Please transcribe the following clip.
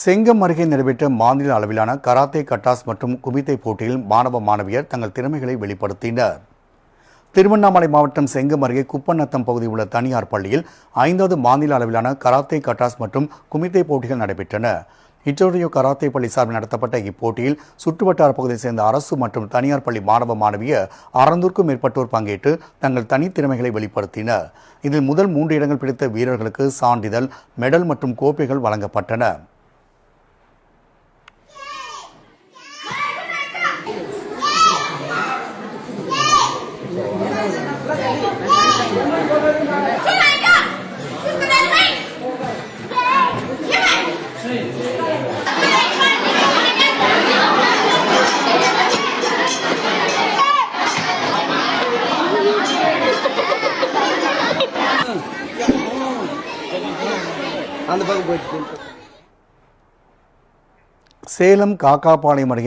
செங்கம் அருகே நடைபெற்ற மாநில அளவிலான கராத்தே கட்டாஸ் மற்றும் குமித்தை போட்டியில் மாணவ மாணவியர் தங்கள் திறமைகளை வெளிப்படுத்தினர். திருவண்ணாமலை மாவட்டம் செங்கம் அருகே குப்பநத்தம் பகுதியில் உள்ள தனியார் பள்ளியில் 5வது மாநில அளவிலான கராத்தே கட்டாஸ் மற்றும் குமித்தை போட்டிகள் நடைபெற்றன. இட்டோரியோ கராத்தே பள்ளி சார்பில் நடத்தப்பட்ட இப்போட்டியில் சுற்றுவட்டார பகுதியை சேர்ந்த அரசு மற்றும் தனியார் பள்ளி மாணவ மாணவியர் 600க்கும் மேற்பட்டோர் பங்கேற்று தங்கள் தனித்திறமைகளை வெளிப்படுத்தினர். இதில் முதல் 3 இடங்கள் பிடித்த வீரர்களுக்கு சான்றிதழ், மெடல் மற்றும் கோப்பைகள் வழங்கப்பட்டன. சேலம் காக்காபாளையம் அருகே